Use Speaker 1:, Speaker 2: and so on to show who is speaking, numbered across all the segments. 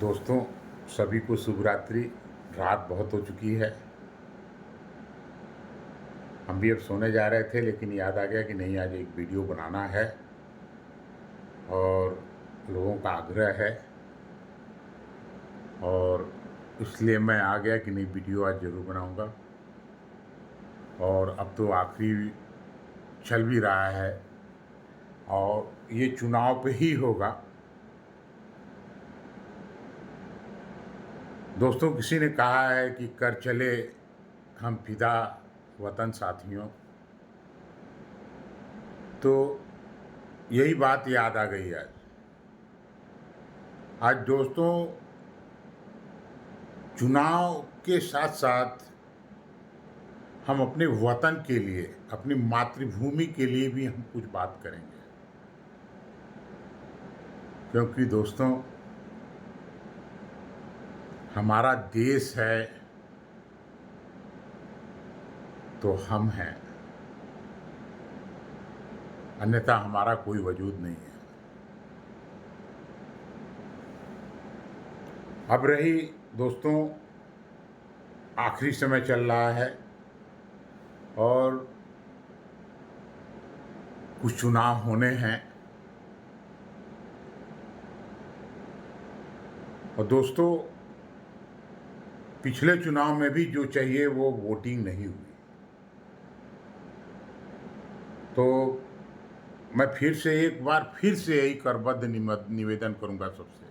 Speaker 1: दोस्तों, सभी को शुभ रात्रि। रात बहुत हो चुकी है। हम भी अब सोने जा रहे थे, लेकिन याद आ गया कि नहीं, आज एक वीडियो बनाना है और लोगों का आग्रह है और इसलिए मैं आ गया कि नहीं, वीडियो आज ज़रूर बनाऊंगा। और अब तो आखिरी चल भी रहा है और ये चुनाव पे ही होगा। दोस्तों, किसी ने कहा है कि कर चले हम फिदा वतन साथियों, तो यही बात याद आ गई आज। आज दोस्तों, चुनाव के साथ साथ हम अपने वतन के लिए, अपनी मातृभूमि के लिए भी हम कुछ बात करेंगे, क्योंकि दोस्तों, हमारा देश है तो हम हैं, अन्यथा हमारा कोई वजूद नहीं है। अब रही दोस्तों, आखिरी समय चल रहा है और कुछ चुनाव होने हैं। और दोस्तों, पिछले चुनाव में भी जो चाहिए वो वोटिंग नहीं हुई, तो मैं एक बार फिर से यही करबद्ध निवेदन करूंगा सबसे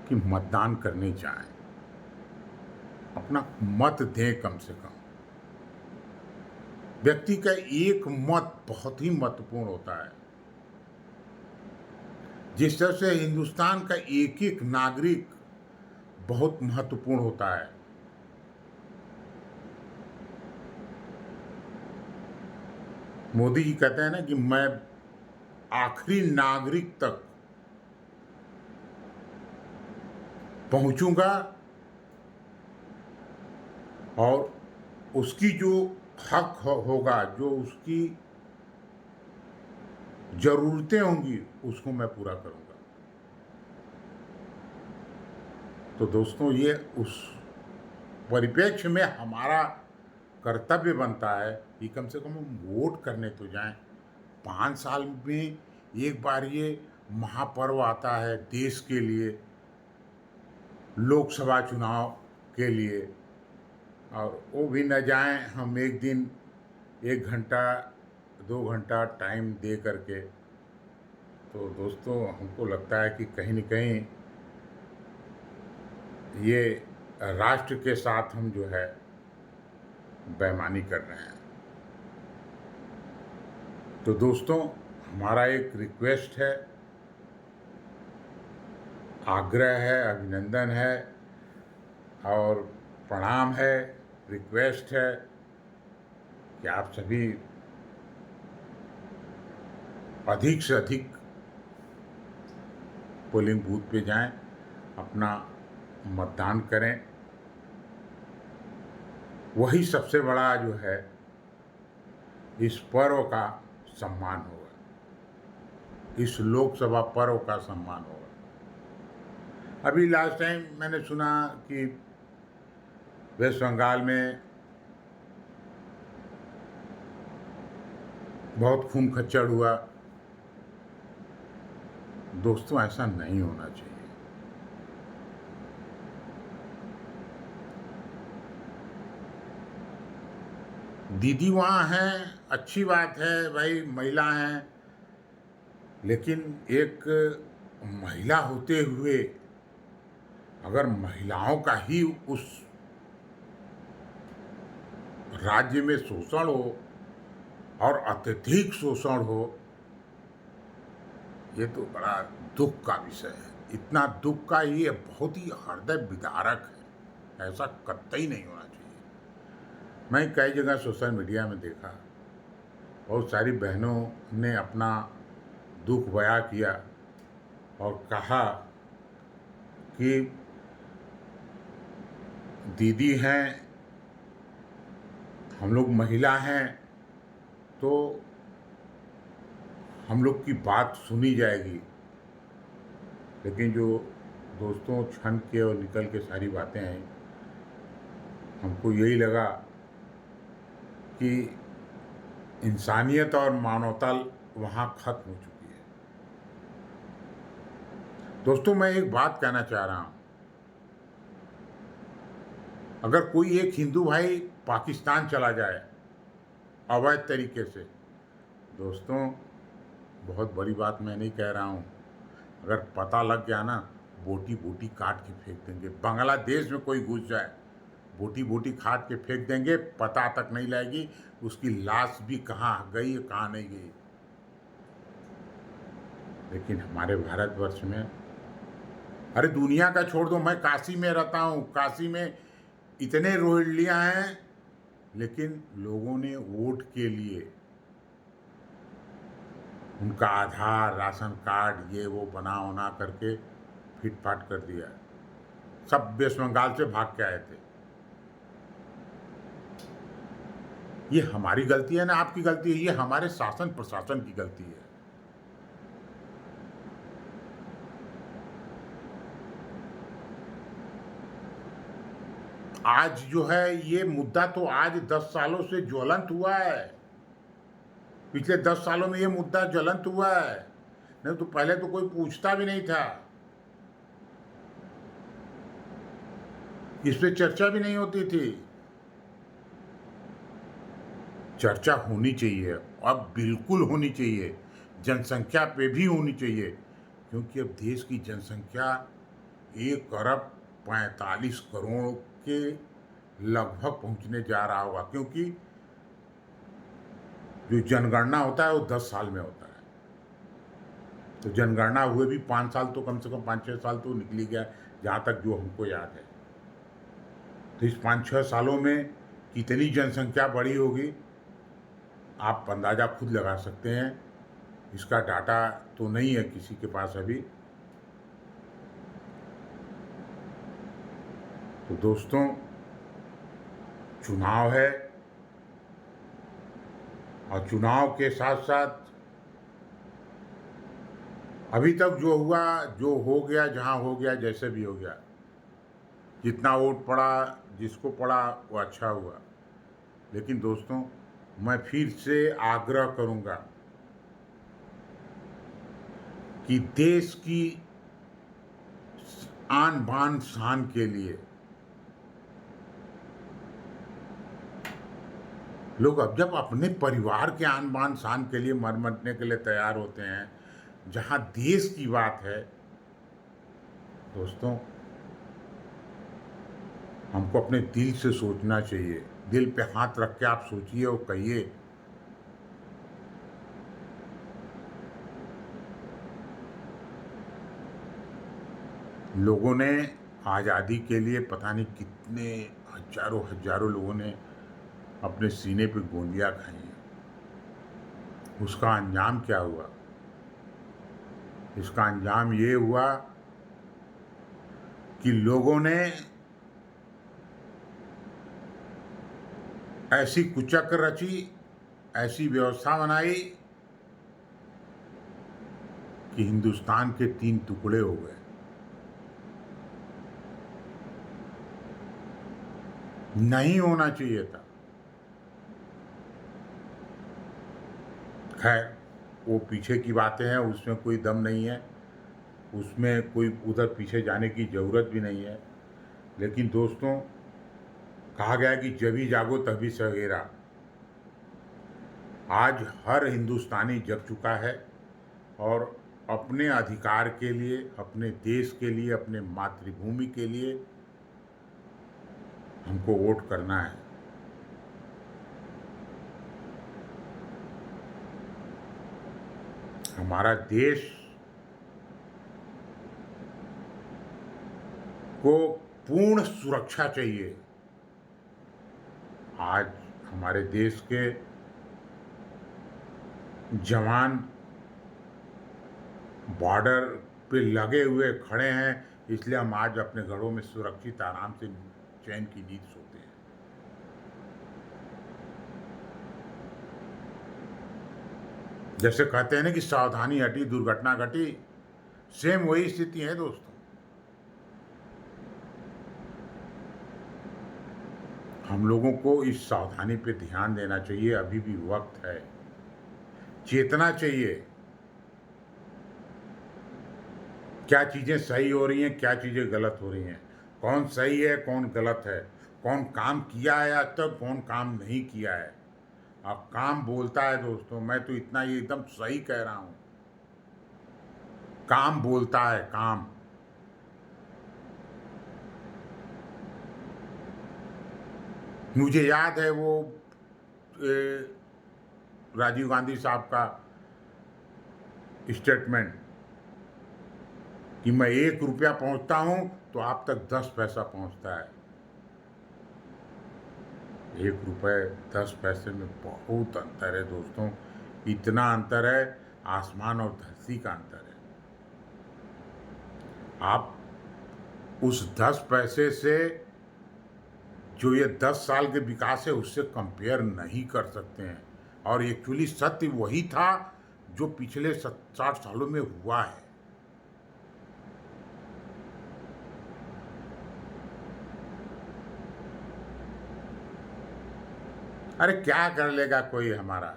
Speaker 1: कि मतदान करने जाएं, अपना मत दें। कम से कम व्यक्ति का एक मत बहुत ही महत्वपूर्ण होता है। जिस तरह से हिंदुस्तान का एक एक नागरिक बहुत महत्वपूर्ण होता है, मोदी जी कहते हैं ना कि मैं आखिरी नागरिक तक पहुंचूंगा और उसकी जो हक होगा, जो उसकी जरूरतें होंगी, उसको मैं पूरा करूंगा। तो दोस्तों, ये उस परिप्रेक्ष्य में हमारा कर्तव्य बनता है कि कम से कम हम वोट करने तो जाएं। 5 साल में एक बार ये महापर्व आता है देश के लिए, लोकसभा चुनाव के लिए, और वो भी न जाएं हम एक दिन 1 घंटा 2 घंटा टाइम दे करके। तो दोस्तों, हमको लगता है कि कहीं न कहीं ये राष्ट्र के साथ हम जो है बेईमानी कर रहे हैं। तो दोस्तों, हमारा एक रिक्वेस्ट है, आग्रह है, अभिनंदन है और प्रणाम है, रिक्वेस्ट है कि आप सभी अधिक से अधिक पोलिंग बूथ पे जाएं, अपना मतदान करें। वही सबसे बड़ा जो है इस पर्व का सम्मान होगा, इस लोकसभा पर्व का सम्मान होगा। अभी लास्ट टाइम मैंने सुना कि वेस्ट बंगाल में बहुत खून खच्चर हुआ। दोस्तों, ऐसा नहीं होना चाहिए। दीदी वहाँ हैं, अच्छी बात है भाई, महिला हैं, लेकिन एक महिला होते हुए अगर महिलाओं का ही उस राज्य में शोषण हो और अत्यधिक शोषण हो, ये तो बड़ा दुख का विषय है। इतना दुख का, ये बहुत ही हृदय विदारक है। ऐसा कतई नहीं होना चाहिए। मैं कई जगह सोशल मीडिया में देखा, बहुत सारी बहनों ने अपना दुख बयां किया और कहा कि दीदी हैं, हम लोग महिला हैं, तो हम लोग की बात सुनी जाएगी। लेकिन जो दोस्तों छन के और निकल के सारी बातें हैं, हमको यही लगा कि इंसानियत और मानवता वहाँ खत्म हो चुकी है। दोस्तों, मैं एक बात कहना चाह रहा हूँ, अगर कोई एक हिंदू भाई पाकिस्तान चला जाए अवैध तरीके से, दोस्तों बहुत बड़ी बात मैं नहीं कह रहा हूँ, अगर पता लग गया ना, बोटी बोटी काट के फेंक देंगे। बांग्लादेश में कोई घुस जाए, बोटी बोटी काट के फेंक देंगे, पता तक नहीं लगेगी उसकी लाश भी कहाँ गई कहाँ नहीं गई। लेकिन हमारे भारतवर्ष में, अरे दुनिया का छोड़ दो, मैं काशी में रहता हूँ, काशी में इतने रोहिल्लियाँ हैं, लेकिन लोगों ने वोट के लिए उनका आधार, राशन कार्ड, ये वो बना करके फिट फाट कर दिया। सब वेस्ट बंगाल से भाग के आए थे। ये हमारी गलती है ना आपकी गलती है? ये हमारे शासन प्रशासन की गलती है। आज जो है ये मुद्दा तो आज 10 सालों से ज्वलंत हुआ है। पिछले 10 सालों में ये मुद्दा ज्वलंत हुआ है, नहीं तो पहले तो कोई पूछता भी नहीं था, इस पे चर्चा भी नहीं होती थी। चर्चा होनी चाहिए, अब बिल्कुल होनी चाहिए, जनसंख्या पे भी होनी चाहिए, क्योंकि अब देश की जनसंख्या 1 अरब 45 करोड़ के लगभग पहुंचने जा रहा होगा, क्योंकि जो जनगणना होता है वो 10 साल में होता है। तो जनगणना हुए भी 5 साल, तो कम से कम 5-6 साल तो निकल ही गया, जहाँ तक जो हमको याद है। तो इस 5-6 सालों में कितनी जनसंख्या बढ़ी होगी, आप अंदाज़ा खुद लगा सकते हैं। इसका डाटा तो नहीं है किसी के पास अभी। तो दोस्तों, चुनाव है, और चुनाव के साथ साथ अभी तक जो हुआ, जो हो गया, जहाँ हो गया, जैसे भी हो गया, जितना वोट पड़ा, जिसको पड़ा वो अच्छा हुआ। लेकिन दोस्तों, मैं फिर से आग्रह करूंगा कि देश की आन बान शान के लिए लोग अब जब अपने परिवार के आन बान शान के लिए मर मरने के लिए तैयार होते हैं, जहां देश की बात है, दोस्तों हमको अपने दिल से सोचना चाहिए। दिल पे हाथ रख के आप सोचिए और कहिए, लोगों ने आज़ादी के लिए पता नहीं कितने हजारों हजारों लोगों ने अपने सीने पे गोलियां खाई हैं। उसका अंजाम क्या हुआ? इसका अंजाम ये हुआ कि लोगों ने ऐसी कुचक्र रची, ऐसी व्यवस्था बनाई कि हिंदुस्तान के 3 टुकड़े हो गए। नहीं होना चाहिए था। खैर, वो पीछे की बातें हैं, उसमें कोई दम नहीं है, उसमें कोई उधर पीछे जाने की ज़रूरत भी नहीं है। लेकिन दोस्तों, कहा गया कि जभी जागो तभी सवेरा। आज हर हिंदुस्तानी जग चुका है और अपने अधिकार के लिए, अपने देश के लिए, अपने मातृभूमि के लिए हमको वोट करना है। हमारा देश को पूर्ण सुरक्षा चाहिए। आज हमारे देश के जवान बॉर्डर पे लगे हुए खड़े हैं, इसलिए हम आज अपने घरों में सुरक्षित आराम से चैन की नींद सोते हैं। जैसे कहते हैं ना कि सावधानी हटी दुर्घटना घटी, सेम वही स्थिति है दोस्तों। हम लोगों को इस सावधानी पे ध्यान देना चाहिए, अभी भी वक्त है, चेतना चाहिए। क्या चीज़ें सही हो रही हैं, क्या चीज़ें गलत हो रही हैं, कौन सही है, कौन गलत है, कौन काम किया है आज तक, कौन काम नहीं किया है। अब काम बोलता है दोस्तों, मैं तो इतना ही एकदम सही कह रहा हूँ, काम बोलता है, काम। मुझे याद है वो राजीव गांधी साहब का स्टेटमेंट कि मैं 1 रुपया पहुंचता हूं तो आप तक 10 पैसा पहुंचता है। 1 रुपये 10 पैसे में बहुत अंतर है दोस्तों, इतना अंतर है, आसमान और धरती का अंतर है। आप उस 10 पैसे से जो ये 10 साल के विकास है उससे कंपेयर नहीं कर सकते हैं। और एक्चुअली सत्य वही था जो पिछले 60 सालों में हुआ है। अरे क्या कर लेगा कोई हमारा,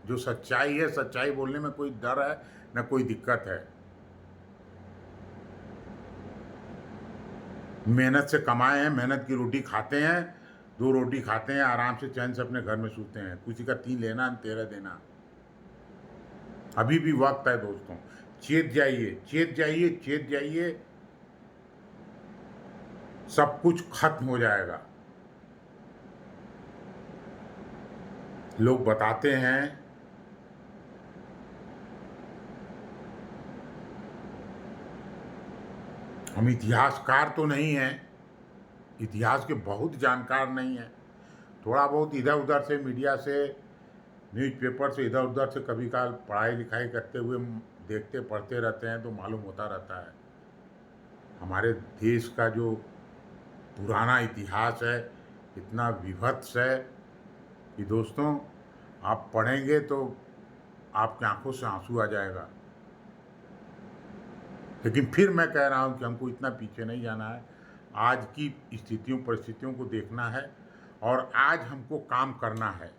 Speaker 1: जो सच्चाई है, सच्चाई बोलने में कोई डर है न कोई दिक्कत है। मेहनत से कमाए हैं, मेहनत की रोटी खाते हैं, 2 रोटी खाते हैं, आराम से चैन से अपने घर में सोते हैं, किसी का 3 लेना 13 देना। अभी भी वक्त है दोस्तों, चेत जाइए, चेत जाइए, चेत जाइए, सब कुछ खत्म हो जाएगा। लोग बताते हैं हम इतिहासकार तो नहीं हैं, इतिहास के बहुत जानकार नहीं हैं, थोड़ा बहुत इधर उधर से मीडिया से, न्यूज़पेपर से इधर उधर से कभी काल पढ़ाई लिखाई करते हुए देखते पढ़ते रहते हैं तो मालूम होता रहता है। हमारे देश का जो पुराना इतिहास है इतना विभत्स है कि दोस्तों आप पढ़ेंगे तो आपकी आंखों से आंसू आ जाएगा। लेकिन फिर मैं कह रहा हूँ कि हमको इतना पीछे नहीं जाना है, आज की स्थितियों परिस्थितियों को देखना है और आज हमको काम करना है,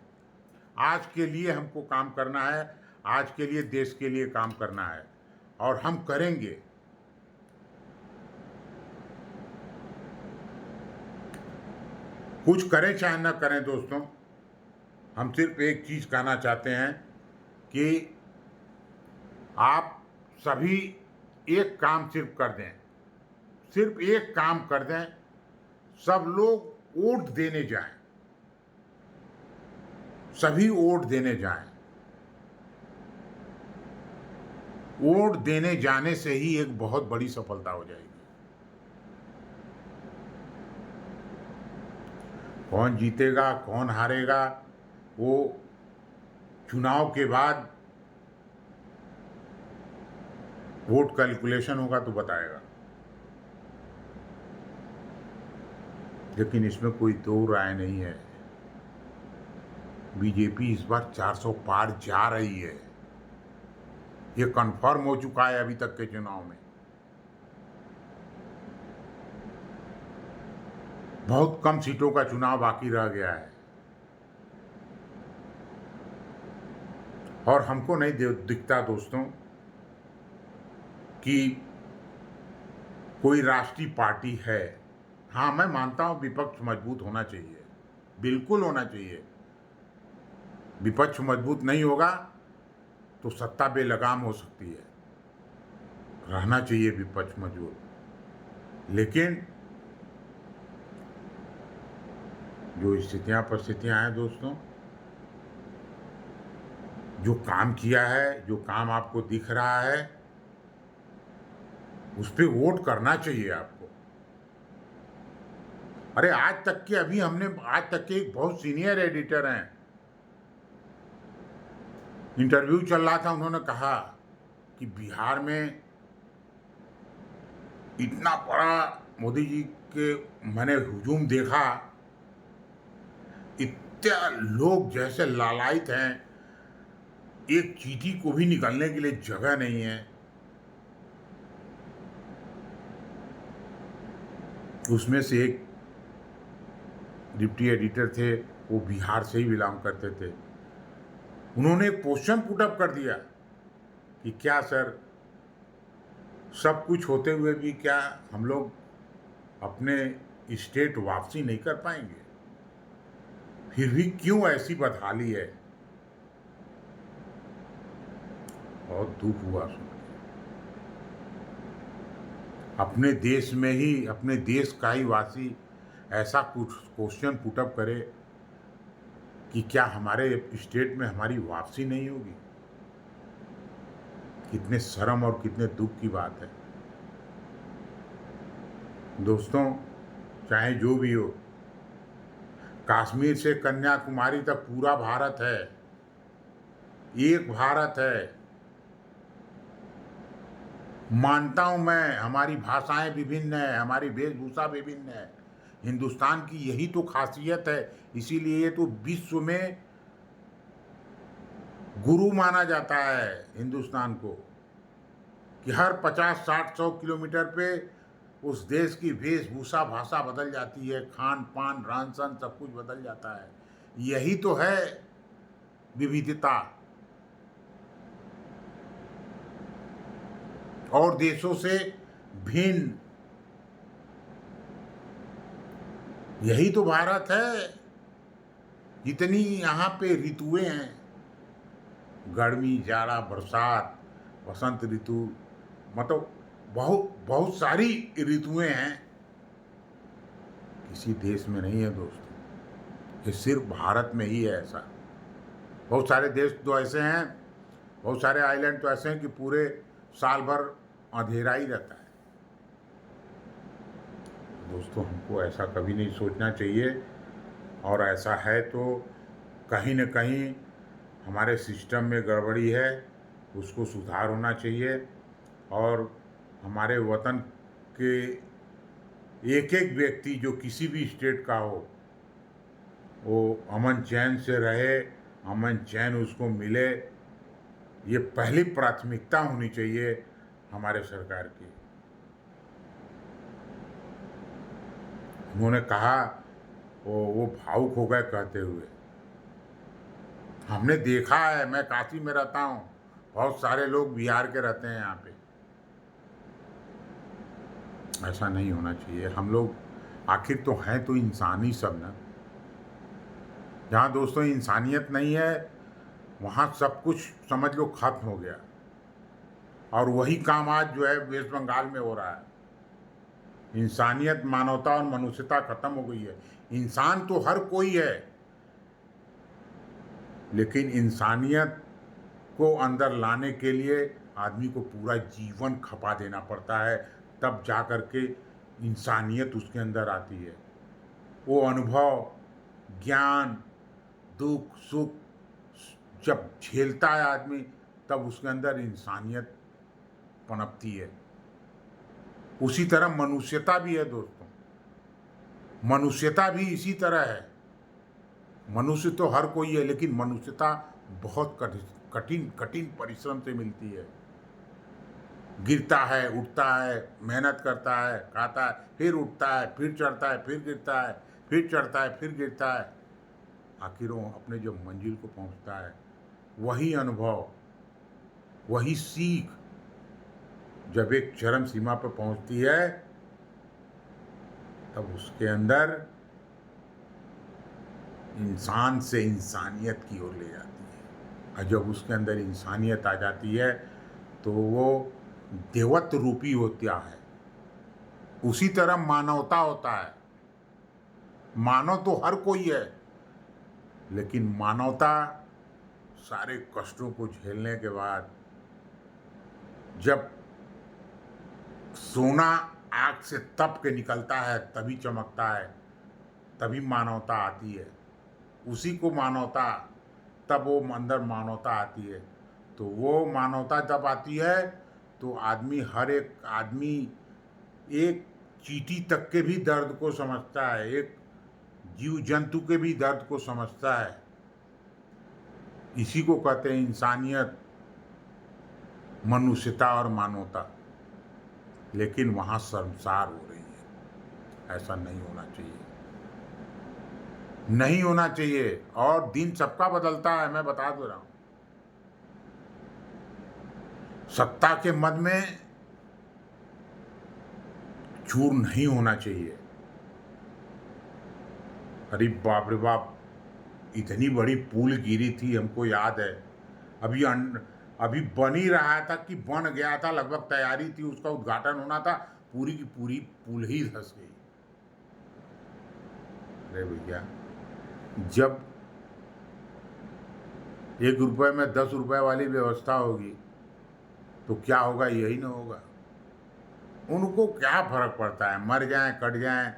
Speaker 1: आज के लिए हमको काम करना है, आज के लिए देश के लिए काम करना है और हम करेंगे। कुछ करें चाहे न करें दोस्तों, हम सिर्फ एक चीज़ कहना चाहते हैं कि आप सभी एक काम सिर्फ कर दें, सिर्फ एक काम कर दें, सब लोग वोट देने जाएं, सभी वोट देने जाएं। वोट देने जाने से ही एक बहुत बड़ी सफलता हो जाएगी। कौन जीतेगा कौन हारेगा वो चुनाव के बाद वोट कैलकुलेशन होगा तो बताएगा। लेकिन इसमें कोई दो राय नहीं है, बीजेपी इस बार 400 पार जा रही है, ये कंफर्म हो चुका है अभी तक के चुनाव में। बहुत कम सीटों का चुनाव बाकी रह गया है और हमको नहीं दिखता दोस्तों कि कोई राष्ट्रीय पार्टी है। हाँ, मैं मानता हूं विपक्ष मजबूत होना चाहिए, बिल्कुल होना चाहिए। विपक्ष मजबूत नहीं होगा तो सत्ता बेलगाम हो सकती है, रहना चाहिए विपक्ष मजबूत। लेकिन जो स्थितियां परिस्थितियां हैं दोस्तों, जो काम किया है, जो काम आपको दिख रहा है, उस पर वोट करना चाहिए आपको। अरे आज तक के एक बहुत सीनियर एडिटर हैं, इंटरव्यू चल रहा था, उन्होंने कहा कि बिहार में इतना बड़ा मोदी जी के मैंने हुजूम देखा, इतने लोग जैसे लालायित हैं, एक चींटी को भी निकलने के लिए जगह नहीं है। उसमें से एक डिप्टी एडिटर थे, वो बिहार से ही बिलोंग करते थे। उन्होंने एक क्वेश्चन पुट अप कर दिया कि क्या सर, सब कुछ होते हुए भी क्या हम लोग अपने स्टेट वापसी नहीं कर पाएंगे? फिर भी क्यों ऐसी बदहाली है? बहुत दुख हुआ सुन के। अपने देश में ही, अपने देश का ही वासी ऐसा कुछ क्वेश्चन पुटअप करे कि क्या हमारे स्टेट में हमारी वापसी नहीं होगी? कितने शर्म और कितने दुख की बात है। दोस्तों, चाहे जो भी हो, कश्मीर से कन्याकुमारी तक पूरा भारत है, एक भारत है। मानता हूं मैं, हमारी भाषाएं विभिन्न है, हमारी वेशभूषा विभिन्न है। हिंदुस्तान की यही तो खासियत है, इसीलिए ये तो विश्व में गुरु माना जाता है हिंदुस्तान को, कि हर 50-60-100 किलोमीटर पे उस देश की वेशभूषा, भाषा बदल जाती है, खान पान, रहन सहन सब कुछ बदल जाता है। यही तो है विविधता। और देशों से भिन्न, यही तो भारत है। जितनी यहाँ पे ऋतुएं हैं, गर्मी, जाड़ा, बरसात, वसंत ऋतु, मतलब बहुत बहुत सारी ऋतुएं हैं, किसी देश में नहीं है दोस्तों। ये सिर्फ भारत में ही है ऐसा। बहुत सारे देश तो ऐसे हैं, बहुत सारे आइलैंड तो ऐसे हैं कि पूरे साल भर अंधेरा ही रहता है। दोस्तों, हमको ऐसा कभी नहीं सोचना चाहिए, और ऐसा है तो कहीं न कहीं हमारे सिस्टम में गड़बड़ी है, उसको सुधार होना चाहिए। और हमारे वतन के एक एक व्यक्ति जो किसी भी स्टेट का हो, वो अमन चैन से रहे, अमन चैन उसको मिले, ये पहली प्राथमिकता होनी चाहिए हमारे सरकार की। उन्होंने कहा, वो भावुक हो गए कहते हुए। हमने देखा है, मैं काशी में रहता हूँ, बहुत सारे लोग बिहार के रहते हैं यहाँ पे। ऐसा नहीं होना चाहिए। हम लोग आखिर तो हैं तो इंसान ही सब ना। जहाँ दोस्तों इंसानियत नहीं है, वहाँ सब कुछ समझ लो खत्म हो गया। और वही काम आज जो है वेस्ट बंगाल में हो रहा है। इंसानियत, मानवता और मनुष्यता खत्म हो गई है। इंसान तो हर कोई है, लेकिन इंसानियत को अंदर लाने के लिए आदमी को पूरा जीवन खपा देना पड़ता है, तब जा कर के इंसानियत उसके अंदर आती है। वो अनुभव, ज्ञान, दुख, सुख जब झेलता है आदमी, तब उसके अंदर इंसानियत पनपती है। उसी तरह मनुष्यता भी है दोस्तों। मनुष्यता भी इसी तरह है। मनुष्य तो हर कोई है, लेकिन मनुष्यता बहुत कठिन कठिन परिश्रम से मिलती है। गिरता है, उठता है, मेहनत करता है, खाता है, फिर उठता है, फिर चढ़ता है, फिर गिरता है, फिर चढ़ता है, फिर गिरता है। आखिर वो अपने जो मंजिल को पहुंचता है, वही अनुभव, वही सीख जब एक चरम सीमा पर पहुंचती है, तब उसके अंदर इंसान से इंसानियत की ओर ले जाती है। और जब उसके अंदर इंसानियत आ जाती है, तो वो देवत्व रूपी होता है। उसी तरह मानवता होता है। मानव तो हर कोई है, लेकिन मानवता सारे कष्टों को झेलने के बाद, जब सोना आग से तप के निकलता है तभी चमकता है, तभी मानवता आती है। उसी को मानवता, तब वो अंदर मानवता आती है। तो वो मानवता जब आती है, तो आदमी, हर एक आदमी एक चींटी तक के भी दर्द को समझता है, एक जीव जंतु के भी दर्द को समझता है। इसी को कहते हैं इंसानियत, मनुष्यता और मानवता। लेकिन वहाँ शर्मसार हो रही है। ऐसा नहीं होना चाहिए, नहीं होना चाहिए। और दिन सबका बदलता है, मैं बता दे रहा हूं। सत्ता के मद में चूर नहीं होना चाहिए। अरे बाप रे बाप, इतनी बड़ी पुल गिरी थी, हमको याद है। अभी अभी बन ही रहा था कि बन गया था, लगभग तैयारी थी, उसका उद्घाटन होना था, पूरी की पूरी पुल ही धंस गई। अरे भैया, जब 1 रुपए में 10 रुपए वाली व्यवस्था होगी तो क्या होगा, यही ना होगा। उनको क्या फर्क पड़ता है, मर जाएं कट जाएं,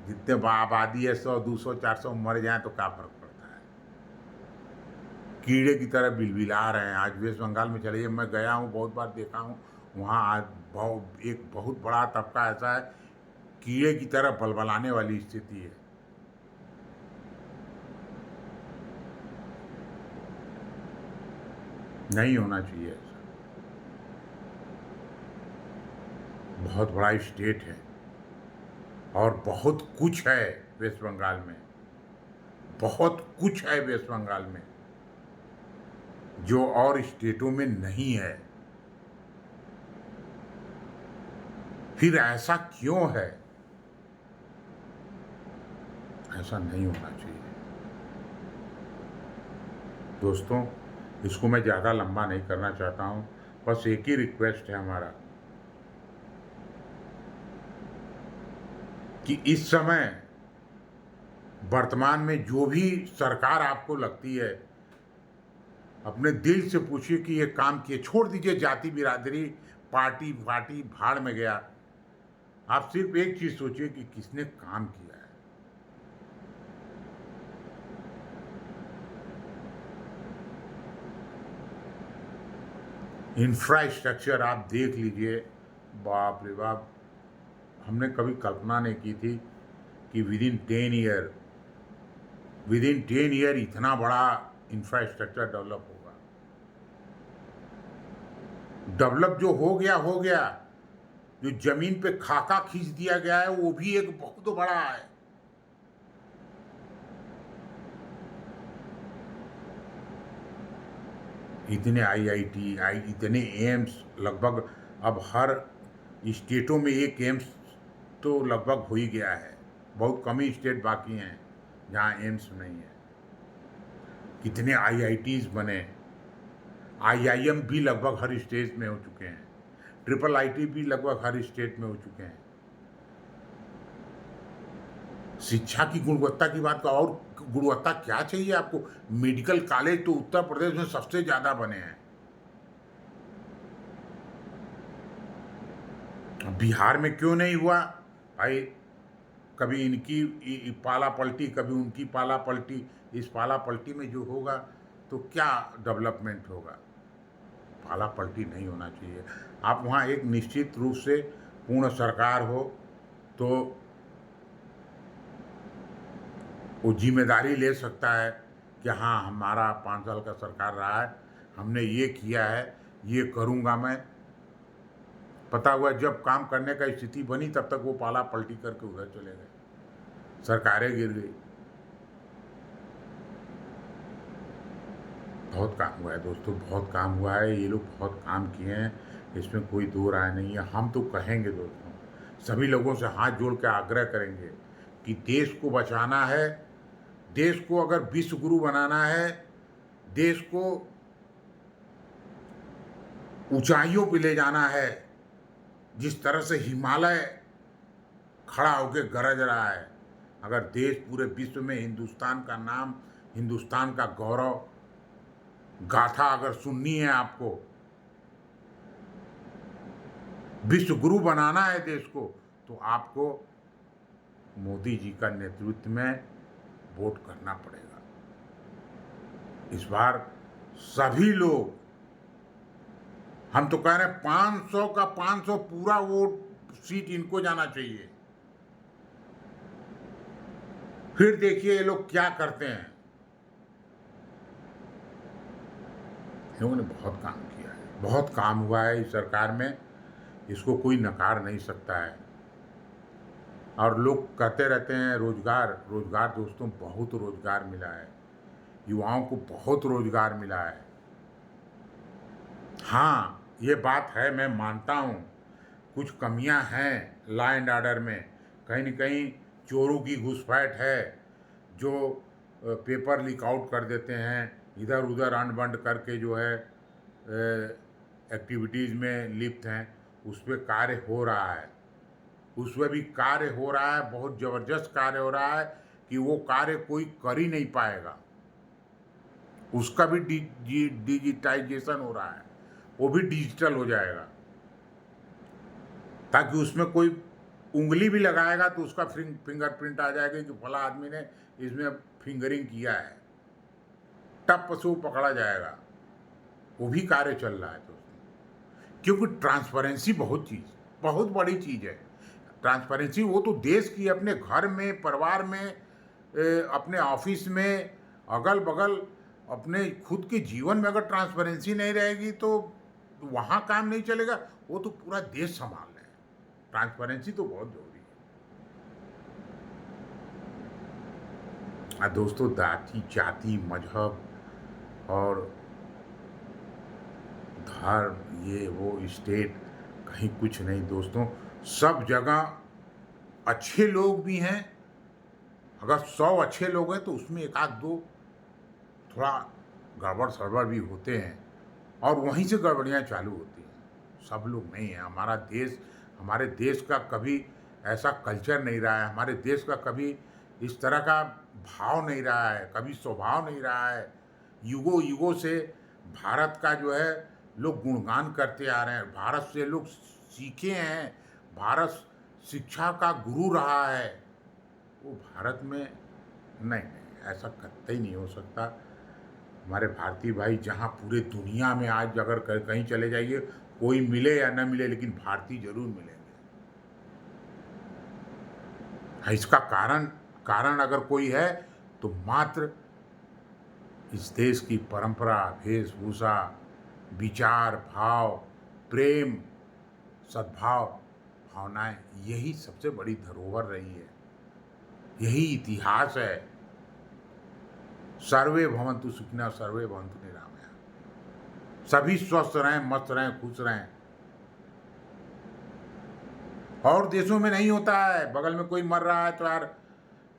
Speaker 1: जितने आबादी है 100 200 400 मर जाएं तो क्या फर्क पड़ता है। कीड़े की तरह बिलबिला रहे हैं। आज वेस्ट बंगाल में चलिए, मैं गया हूँ, बहुत बार देखा हूँ, वहाँ आज एक बहुत बड़ा तबका ऐसा है, कीड़े की तरह बलबलाने वाली स्थिति है। नहीं होना चाहिए ऐसा। बहुत बड़ा स्टेट है और बहुत कुछ है वेस्ट बंगाल में, बहुत कुछ है वेस्ट बंगाल में जो और स्टेटों में नहीं है। फिर ऐसा क्यों है? ऐसा नहीं होना चाहिए दोस्तों। इसको मैं ज़्यादा लंबा नहीं करना चाहता हूँ, बस एक ही रिक्वेस्ट है हमारा कि इस समय वर्तमान में जो भी सरकार आपको लगती है, अपने दिल से पूछिए कि ये काम किए। छोड़ दीजिए जाति बिरादरी, पार्टी पार्टी भाड़ में गया। आप सिर्फ एक चीज सोचिए कि किसने काम किया है। इंफ्रास्ट्रक्चर आप देख लीजिए, बाप रे बाप, हमने कभी कल्पना नहीं की थी कि विद इन 10 ईयर इतना बड़ा इंफ्रास्ट्रक्चर डेवलप होगा। डेवलप जो हो गया, जो जमीन पे खाका खींच दिया गया है वो भी एक बहुत बड़ा है। इतने आईआईटी, इतने एम्स, लगभग अब हर स्टेटों में एक एम्स तो लगभग हो ही गया है। बहुत कम ही स्टेट बाकी हैं जहाँ एम्स नहीं है। कितने आईआईटीज बने, आईआईएम भी लगभग हर स्टेट में हो चुके हैं, ट्रिपल आईटी भी लगभग हर स्टेट में हो चुके हैं। शिक्षा की गुणवत्ता की बात का, और गुणवत्ता क्या चाहिए आपको? मेडिकल कॉलेज तो उत्तर प्रदेश में सबसे ज्यादा बने हैं। बिहार में क्यों नहीं हुआ भाई? कभी इनकी पाला पलटी, कभी उनकी पाला पलटी। इस पाला पलटी में जो होगा तो क्या डेवलपमेंट होगा? पाला पलटी नहीं होना चाहिए। आप वहाँ एक निश्चित रूप से पूर्ण सरकार हो तो वो जिम्मेदारी ले सकता है कि हाँ, हमारा 5 साल का सरकार रहा है, हमने ये किया है, ये करूँगा मैं। पता हुआ जब काम करने का स्थिति बनी तब तक वो पाला पलटी करके उधर चले गए, सरकारें गिर गई। बहुत काम हुआ है दोस्तों, बहुत काम हुआ है। ये लोग बहुत काम किए हैं, इसमें कोई दो राय नहीं है। हम तो कहेंगे दोस्तों, सभी लोगों से हाथ जोड़ के आग्रह करेंगे कि देश को बचाना है, देश को अगर विश्व गुरु बनाना है, देश को ऊंचाइयों पे ले जाना है, जिस तरह से हिमालय खड़ा होकर गरज रहा है, अगर देश पूरे विश्व में हिंदुस्तान का नाम, हिंदुस्तान का गौरव गाथा अगर सुननी है आपको, विश्व गुरु बनाना है देश को, तो आपको मोदी जी का नेतृत्व में वोट करना पड़ेगा। इस बार सभी लोग, हम तो कह रहे हैं 500 का 500 पूरा वोट सीट इनको जाना चाहिए। फिर देखिए ये लोग क्या करते हैं। लोगों ने बहुत काम किया है, बहुत काम हुआ है इस सरकार में, इसको कोई नकार नहीं सकता है। और लोग कहते रहते हैं रोजगार रोजगार। दोस्तों, बहुत रोजगार मिला है, युवाओं को बहुत रोजगार मिला है। हाँ, ये बात है, मैं मानता हूँ कुछ कमियां हैं लॉ एंड ऑर्डर में, कहीं न कहीं चोरों की घुसपैठ है, जो पेपर लीक आउट कर देते हैं, इधर उधर अंड-बंड करके जो है एक्टिविटीज़ में लिप्त हैं, उस पे कार्य हो रहा है। उसमें भी कार्य हो रहा है, बहुत ज़बरदस्त कार्य हो रहा है कि वो कार्य कोई कर ही नहीं पाएगा। उसका भी डिजिटाइजेशन हो रहा है, वो भी डिजिटल हो जाएगा, ताकि उसमें कोई उंगली भी लगाएगा तो उसका फिंगरप्रिंट आ जाएगा कि फला आदमी ने इसमें फिंगरिंग किया है, टप से वो पकड़ा जाएगा। वो भी कार्य चल रहा है दोस्तों, क्योंकि ट्रांसपेरेंसी बहुत बड़ी चीज़ है। ट्रांसपेरेंसी वो तो देश की, अपने घर में, परिवार में, अपने ऑफिस में, अगल बगल, अपने खुद के जीवन में अगर ट्रांसपेरेंसी नहीं रहेगी तो वहाँ काम नहीं चलेगा। वो तो पूरा देश संभाल रहे हैं। ट्रांसपेरेंसी तो बहुत जरूरी है। दोस्तों, जाति मजहब और धर्म, ये वो स्टेट, कहीं कुछ नहीं दोस्तों। सब जगह अच्छे लोग भी हैं। अगर 100 अच्छे लोग हैं तो उसमें एक आध दो थोड़ा गड़बड़ सड़बड़ भी होते हैं, और वहीं से गड़बड़ियाँ चालू होती हैं। सब लोग नहीं हैं। हमारे देश का कभी ऐसा कल्चर नहीं रहा है, हमारे देश का कभी इस तरह का भाव नहीं रहा है, कभी स्वभाव नहीं रहा है। युगों युगों से भारत का जो है लोग गुणगान करते आ रहे हैं, भारत से लोग सीखे हैं, भारत शिक्षा का गुरु रहा है। वो भारत में नहीं, ऐसा कतई नहीं हो सकता। हमारे भारतीय भाई जहाँ पूरे दुनिया में आज अगर कहीं चले जाइए, कोई मिले या न मिले, लेकिन भारतीय जरूर मिलेंगे। इसका कारण अगर कोई है तो मात्र इस देश की परंपरा, वेशभूषा, विचार, भाव, प्रेम, सद्भाव, भावनाएं, यही सबसे बड़ी धरोहर रही है, यही इतिहास है। सर्वे भवन्तु सुखिनः, सर्वे भवन्तु निरामया। सभी स्वस्थ रहें, मस्त रहें, खुश रहें। और देशों में नहीं होता है, बगल में कोई मर रहा है तो यार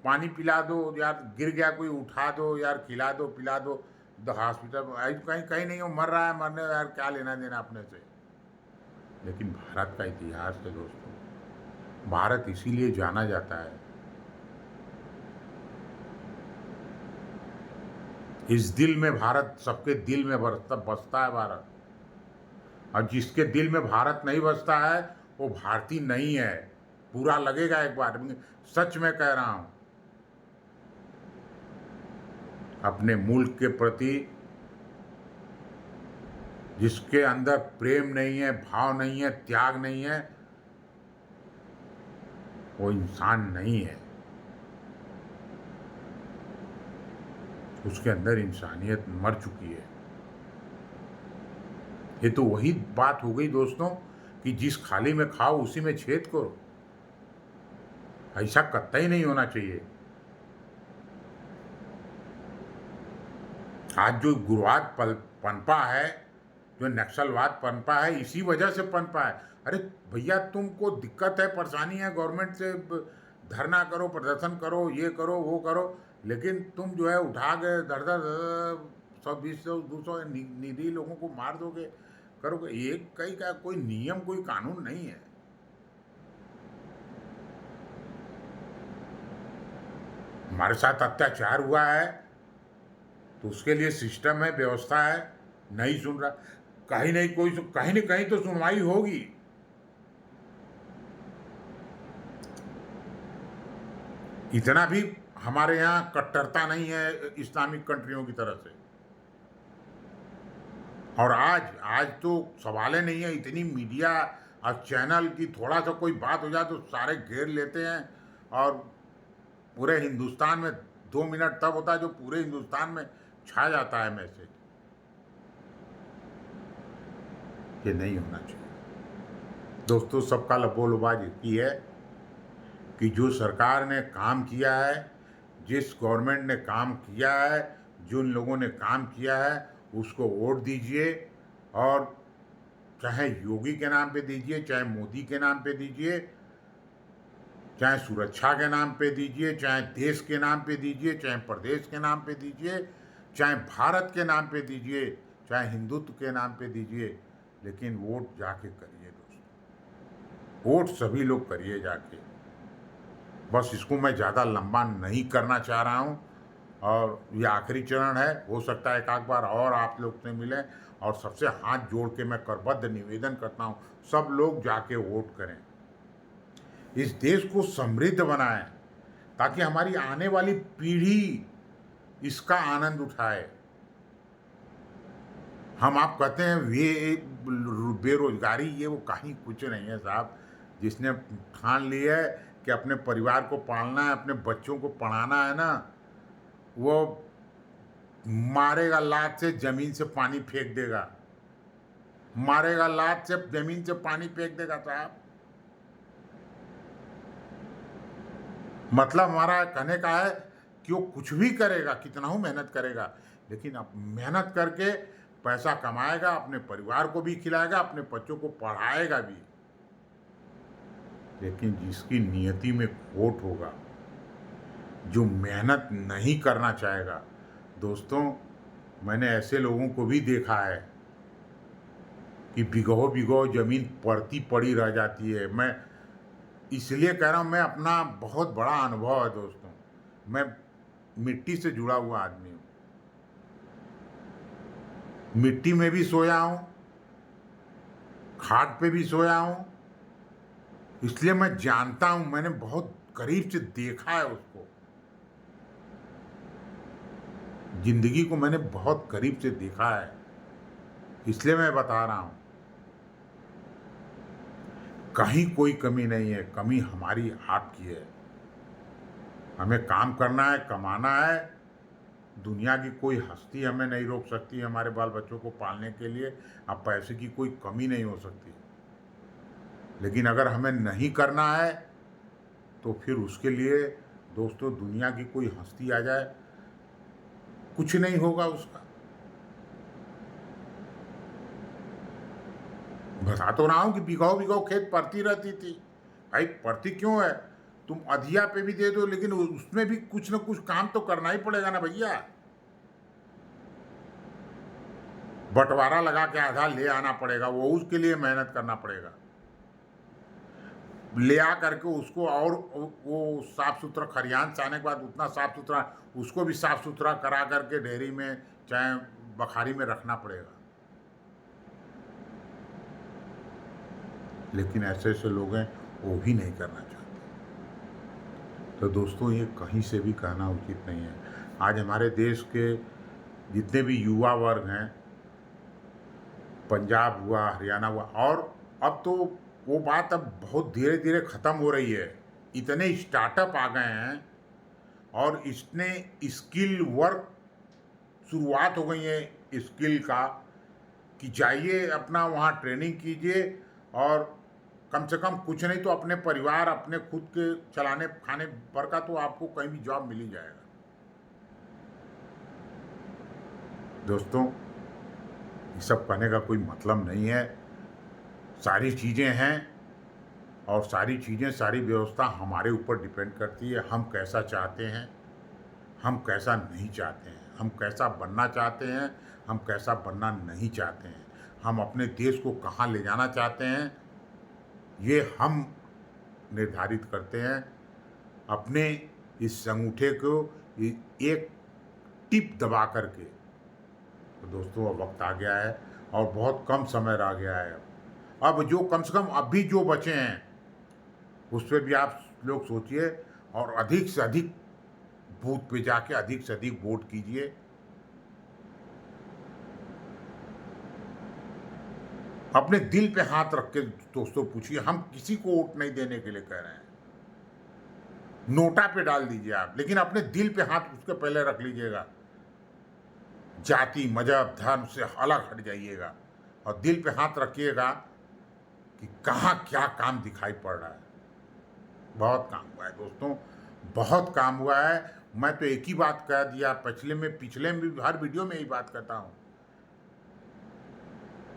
Speaker 1: पानी पिला दो, यार गिर गया कोई उठा दो, यार खिला दो पिला दो, हॉस्पिटल कहीं कहीं नहीं हो, मर रहा है, मरने यार क्या लेना देना अपने से। लेकिन भारत का इतिहास है दोस्तों, भारत इसीलिए जाना जाता है। इस दिल में भारत, सबके दिल में बसता है भारत, और जिसके दिल में भारत नहीं बसता है वो भारतीय नहीं है। बुरा लगेगा एक बार, सच में कह रहा हूं। अपने मुल्क के प्रति जिसके अंदर प्रेम नहीं है, भाव नहीं है, त्याग नहीं है, वो इंसान नहीं है। उसके अंदर इंसानियत मर चुकी है। ये तो वही बात हो गई दोस्तों कि जिस खाली में खाओ उसी में छेद करो। ऐसा कतई नहीं होना चाहिए। आज जो गुरुवाद पनपा है, जो नक्सलवाद पनपा है, इसी वजह से पनपा है। अरे भैया, तुमको दिक्कत है, परेशानी है, गवर्नमेंट से धरना करो, प्रदर्शन करो, ये करो वो करो, लेकिन तुम जो है उठा के 100-120-200 निरीह लोगों को मार दोगे, करोगे। एक कहीं का कोई नियम, कोई कानून नहीं है। हमारे साथ अत्याचार हुआ है तो उसके लिए सिस्टम है, व्यवस्था है। नहीं सुन रहा, कहीं न कहीं तो सुनवाई होगी। इतना भी हमारे यहाँ कट्टरता नहीं है इस्लामिक कंट्रियों की तरफ से। और आज तो सवाल नहीं है। इतनी मीडिया और चैनल की, थोड़ा सा कोई बात हो जाए तो सारे घेर लेते हैं, और पूरे हिंदुस्तान में 2 मिनट तब होता है जो पूरे हिंदुस्तान में छा जाता है मैसेज। ये नहीं होना चाहिए दोस्तों। सबका लबोलबाज की है कि जो सरकार ने काम किया है, जिस गवर्नमेंट ने काम किया है, जिन लोगों ने काम किया है, उसको वोट दीजिए। और चाहे योगी के नाम पे दीजिए, चाहे मोदी के नाम पे दीजिए, चाहे सुरक्षा के नाम पे दीजिए, चाहे देश के नाम पे दीजिए, चाहे प्रदेश के नाम पे दीजिए, चाहे भारत के नाम पे दीजिए, चाहे हिंदुत्व के नाम पे दीजिए, लेकिन वोट जाके करिए दोस्तों, वोट सभी लोग करिए जाके। बस इसको मैं ज़्यादा लंबा नहीं करना चाह रहा हूँ, और ये आखिरी चरण है। हो सकता है एक आध बार और आप लोग से मिलें, और सबसे हाथ जोड़ के मैं करबद्ध निवेदन करता हूँ, सब लोग जाके वोट करें, इस देश को समृद्ध बनाएं, ताकि हमारी आने वाली पीढ़ी इसका आनंद उठाए। हम आप कहते हैं ये बेरोजगारी, ये वो कहीं कुछ नहीं है साहब। जिसने ठान लिया है कि अपने परिवार को पालना है, अपने बच्चों को पढ़ाना है ना, वो मारेगा लात से, जमीन से पानी फेंक देगा, मारेगा लात से, जमीन से पानी फेंक देगा साहब। मतलब हमारा कहने का है कि वो कुछ भी करेगा, कितना ही मेहनत करेगा, लेकिन अब मेहनत करके पैसा कमाएगा, अपने परिवार को भी खिलाएगा, अपने बच्चों को पढ़ाएगा भी। लेकिन जिसकी नियति में खोट होगा, जो मेहनत नहीं करना चाहेगा, दोस्तों मैंने ऐसे लोगों को भी देखा है कि बिगहो बिगहो जमीन पड़ती पड़ी रह जाती है। मैं इसलिए कह रहा हूँ, मैं अपना बहुत बड़ा अनुभव है दोस्तों, मैं मिट्टी से जुड़ा हुआ आदमी हूँ, मिट्टी में भी सोया हूँ, खाट पे भी सोया हूँ, इसलिए मैं जानता हूँ, मैंने बहुत करीब से देखा है उसको, जिंदगी को मैंने बहुत करीब से देखा है, इसलिए मैं बता रहा हूँ। कहीं कोई कमी नहीं है, कमी हमारी आपकी है। हमें काम करना है, कमाना है, दुनिया की कोई हस्ती हमें नहीं रोक सकती हमारे बाल बच्चों को पालने के लिए। अब पैसे की कोई कमी नहीं हो सकती, लेकिन अगर हमें नहीं करना है तो फिर उसके लिए दोस्तों दुनिया की कोई हस्ती आ जाए, कुछ नहीं होगा उसका। बता तो रहा हूं कि बिगाओ बिगाओ खेत पड़ती रहती थी। भाई पड़ती क्यों है, तुम अधिया पे भी दे दो, लेकिन उसमें भी कुछ ना कुछ काम तो करना ही पड़ेगा ना भैया। बंटवारा लगा के आधा ले आना पड़ेगा, वो उसके लिए मेहनत करना पड़ेगा, ले आ करके उसको, और वो साफ सुथरा खरियान से आने के बाद उतना साफ सुथरा, उसको भी साफ सुथरा करा करके डेयरी में चाहे बखारी में रखना पड़ेगा। लेकिन ऐसे ऐसे लोग हैं वो भी नहीं करना चाहते। तो दोस्तों ये कहीं से भी कहना उचित नहीं है। आज हमारे देश के जितने भी युवा वर्ग हैं, पंजाब हुआ, हरियाणा हुआ, और अब तो वो बात अब बहुत धीरे धीरे ख़त्म हो रही है। इतने स्टार्टअप आ गए हैं, और इसने स्किल वर्क शुरुआत हो गई है स्किल का, कि जाइए अपना वहाँ ट्रेनिंग कीजिए, और कम से कम कुछ नहीं तो अपने परिवार, अपने खुद के चलाने खाने पर का तो आपको कहीं भी जॉब मिल ही जाएगा। दोस्तों ये सब कहने का कोई मतलब नहीं है। सारी चीज़ें हैं, और सारी चीज़ें, सारी व्यवस्था हमारे ऊपर डिपेंड करती है। हम कैसा चाहते हैं, हम कैसा नहीं चाहते हैं, हम कैसा बनना चाहते हैं, हम कैसा बनना नहीं चाहते हैं, हम अपने देश को कहाँ ले जाना चाहते हैं, ये हम निर्धारित करते हैं अपने इस अंगूठे को एक टिप दबा करके। तो दोस्तों अब वक्त आ गया है, और बहुत कम समय रह गया है। अब जो कम से कम अभी जो बचे हैं उस पर भी आप लोग सोचिए, और अधिक से अधिक बूथ पे जाके अधिक से अधिक वोट कीजिए। अपने दिल पे हाथ रख के दोस्तों पूछिए, हम किसी को वोट नहीं देने के लिए कह रहे हैं, नोटा पे डाल दीजिए आप, लेकिन अपने दिल पे हाथ उसके पहले रख लीजिएगा। जाति मजहब धर्म से अलग हट जाइएगा, और दिल पे हाथ रखिएगा कि कहाँ क्या काम दिखाई पड़ रहा है, बहुत काम हुआ है दोस्तों, बहुत काम हुआ है। मैं तो एक ही बात कह दिया, पिछले में भी हर वीडियो में यही बात करता हूँ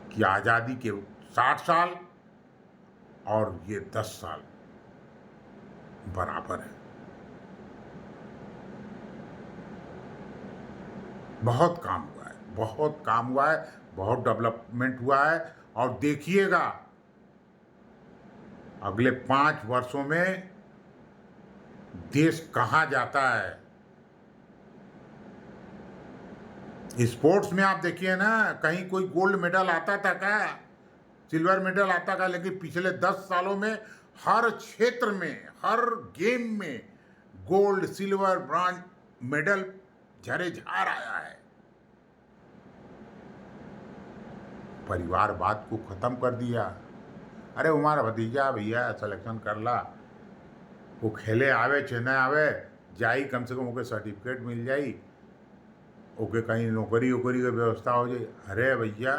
Speaker 1: कि आज़ादी के 60 साल और ये 10 साल बराबर है। बहुत काम हुआ है, बहुत काम हुआ है, बहुत डेवलपमेंट हुआ है। और देखिएगा अगले 5 वर्षों में देश कहाँ जाता है। स्पोर्ट्स में आप देखिए ना, कहीं कोई गोल्ड मेडल आता था क्या, सिल्वर मेडल आता था, लेकिन पिछले 10 सालों में हर क्षेत्र में, हर गेम में गोल्ड, सिल्वर, ब्रॉन्ज मेडल झरे झार आया है। परिवारवाद को खत्म कर दिया। अरे हमारा भतीजा भैया सिलेक्शन कर ला, वो खेले आवे चाहे न आवे, जाई कम से कम ओके सर्टिफिकेट मिल जाई, ओके कहीं नौकरी वोकरी की व्यवस्था हो जाए। अरे भैया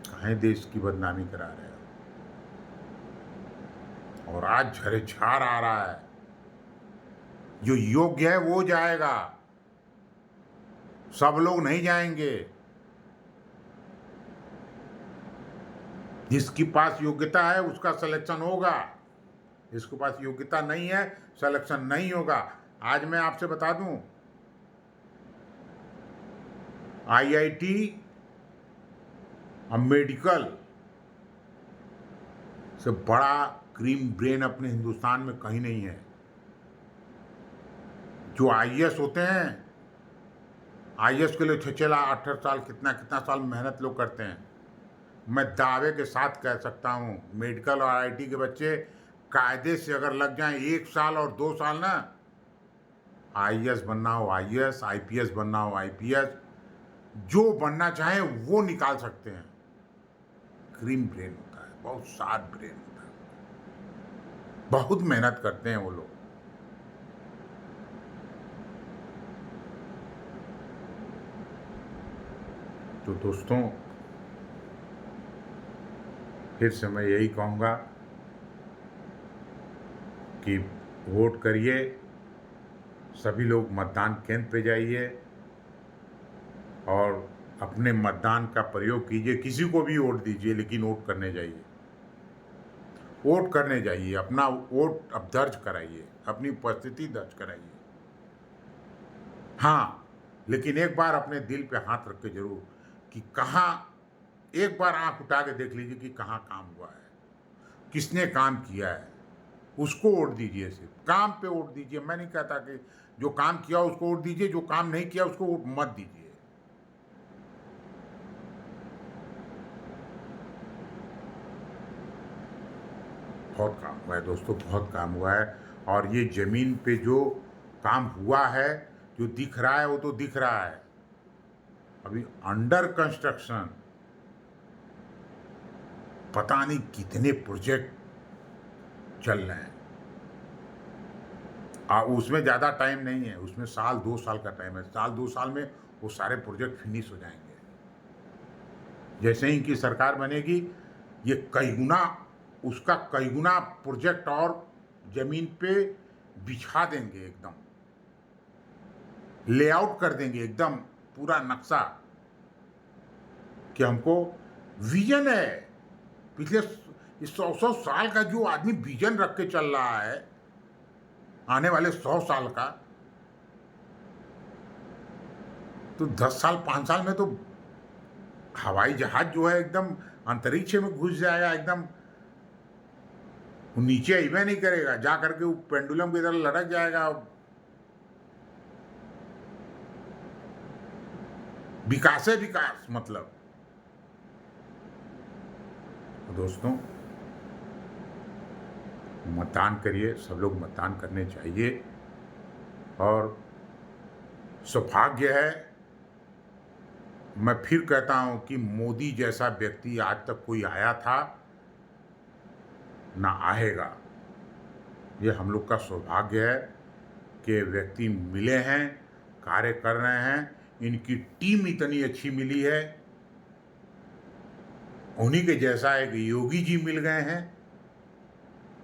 Speaker 1: कहीं देश की बदनामी करा रहे हो। और आज झरे झार आ रहा है, जो योग्य है वो जाएगा, सब लोग नहीं जाएंगे। जिसके पास योग्यता है उसका सिलेक्शन होगा, जिसके पास योग्यता नहीं है सिलेक्शन नहीं होगा। आज मैं आपसे बता दूं, आईआईटी और मेडिकल से बड़ा क्रीम ब्रेन अपने हिंदुस्तान में कहीं नहीं है। जो आईएएस होते हैं, आईएएस के लिए 6 लाख 8 साल कितना साल मेहनत लोग करते हैं। मैं दावे के साथ कह सकता हूँ, मेडिकल और आईआईटी के बच्चे कायदे से अगर लग जाएं 1 साल और 2 साल ना, आईएएस बनना हो आईएएस, आईपीएस बनना हो आईपीएस, जो बनना चाहें वो निकाल सकते हैं। क्रीम ब्रेन होता है, बहुत शार्प ब्रेन होता है, बहुत मेहनत करते हैं वो लोग। तो दोस्तों फिर से मैं यही कहूँगा कि वोट करिए, सभी लोग मतदान केंद्र पे जाइए और अपने मतदान का प्रयोग कीजिए। किसी को भी वोट दीजिए, लेकिन वोट करने जाइए, वोट करने जाइए, अपना वोट अब दर्ज कराइए, अपनी उपस्थिति दर्ज कराइए। हाँ, लेकिन एक बार अपने दिल पे हाथ रख के जरूर कि कहाँ, एक बार आंख उठा के देख लीजिए कि कहाँ काम हुआ है, किसने काम किया है, उसको वोट दीजिए। सिर्फ काम पे वोट दीजिए। मैं नहीं कहता कि जो काम किया उसको वोट दीजिए, जो काम नहीं किया उसको वोट मत दीजिए। बहुत काम हुआ है दोस्तों, बहुत काम हुआ है। और ये जमीन पे जो काम हुआ है, जो दिख रहा है वो तो दिख रहा है, अभी अंडर कंस्ट्रक्शन पता नहीं कितने प्रोजेक्ट चल रहे हैं। उसमें ज़्यादा टाइम नहीं है, उसमें 1-2 साल का टाइम है। 1-2 साल में वो सारे प्रोजेक्ट फिनिश हो जाएंगे। जैसे ही इनकी सरकार बनेगी, ये कई गुना, उसका कई गुना प्रोजेक्ट और जमीन पे बिछा देंगे, एकदम लेआउट कर देंगे, एकदम पूरा नक्शा। कि हमको विजन है, पिछले 100 साल का जो आदमी विजन रख के चल रहा है, आने वाले 100 साल का, तो 10 साल 5 साल में तो हवाई जहाज जो है एकदम अंतरिक्ष में घुस जाएगा, एकदम नीचे अइबे नहीं करेगा, जा करके वो पेंडुलम की तरह लटक जाएगा। विकास है विकास, मतलब। दोस्तों मतदान करिए, सब लोग मतदान करने चाहिए। और सौभाग्य है, मैं फिर कहता हूं कि मोदी जैसा व्यक्ति आज तक कोई आया था ना आएगा। ये हम लोग का सौभाग्य है कि व्यक्ति मिले हैं, कार्य कर रहे हैं, इनकी टीम इतनी अच्छी मिली है। उन्हीं के जैसा एक योगी जी मिल गए हैं,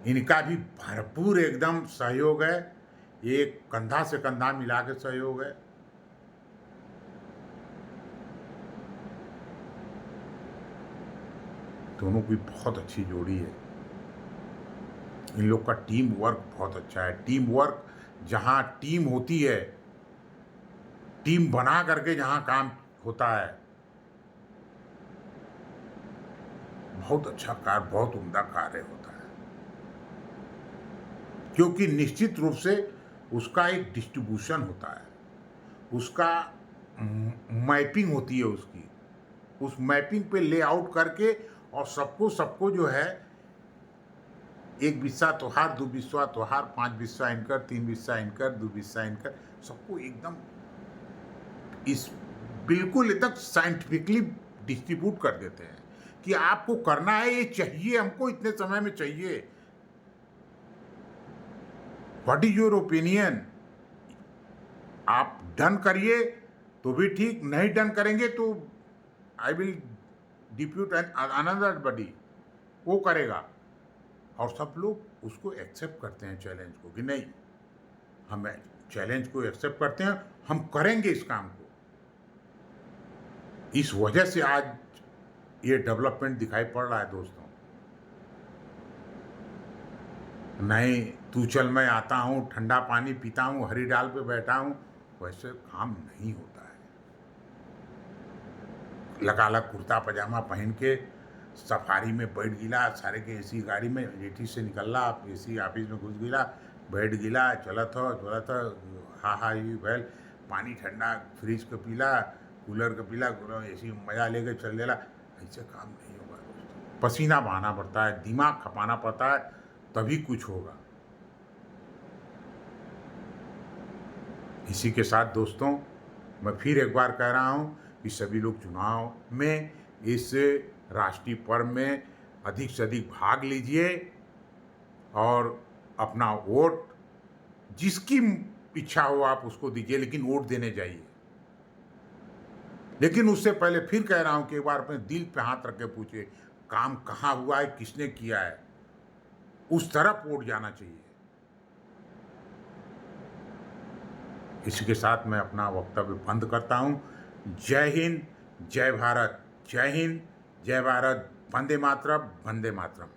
Speaker 1: इनका भी भरपूर एकदम सहयोग है, एक कंधा से कंधा मिला के सहयोग है। दोनों की बहुत अच्छी जोड़ी है। इन लोग का टीम वर्क बहुत अच्छा है। टीम वर्क, जहाँ टीम होती है, टीम बना करके जहाँ काम होता है, बहुत अच्छा कार्य, बहुत उम्दा कार्य होता है। क्योंकि निश्चित रूप से उसका एक डिस्ट्रीब्यूशन होता है, उसका मैपिंग होती है उसकी, उस मैपिंग पे लेआउट करके, और सबको सबको जो है, एक बिस्सा त्योहार, दो बिस्सा त्योहार, 5 बिस्सा इनकर, 3 बिस्सा इनकर, 2 बिस्सा इनकर, सबको एकदम इस बिल्कुल एकदम साइंटिफिकली डिस्ट्रीब्यूट कर देते हैं कि आपको करना है, ये चाहिए हमको, इतने समय में चाहिए। What is your opinion? आप डन करिए तो भी ठीक, नहीं डन करेंगे तो आई विल डिप्यूट अनदर बडी, वो करेगा। और सब लोग उसको एक्सेप्ट करते हैं चैलेंज को, कि नहीं, हम चैलेंज को एक्सेप्ट करते हैं, हम करेंगे इस काम को। इस वजह से आज ये डेवलपमेंट दिखाई पड़ रहा है दोस्तों। नहीं, तू चल मैं आता हूँ, ठंडा पानी पीता हूँ, हरी डाल पे बैठा हूँ, वैसे काम नहीं होता है। लगा लग कुर्ता पजामा पहन के सफारी में बैठ गिला, सारे के एसी गाड़ी में एटी से निकलला, एसी ऑफिस में घुस गिला, बैठ गिला, चलत हो, हा यू वेल, पानी ठंडा फ्रिज का पीला, कूलर का पीला, एसी में मजा लेके चल देला। ऐसे काम नहीं होगा दोस्तों। पसीना बहाना पड़ता है, दिमाग खपाना पड़ता है, तभी कुछ होगा। इसी के साथ दोस्तों, मैं फिर एक बार कह रहा हूँ कि सभी लोग चुनाव में, इस राष्ट्रीय पर्व में अधिक से अधिक भाग लीजिए और अपना वोट जिसकी इच्छा हो आप उसको दीजिए, लेकिन वोट देने जाइए। लेकिन उससे पहले फिर कह रहा हूँ कि एक बार अपने दिल पे हाथ रख के पूछिए, काम कहाँ हुआ है, किसने किया है, उस तरफ वोट जाना चाहिए। इसी के साथ मैं अपना वक्तव्य बंद करता हूँ। जय हिंद, जय भारत, जय हिंद, जय भारत, वंदे मातरम, वंदे मातरम।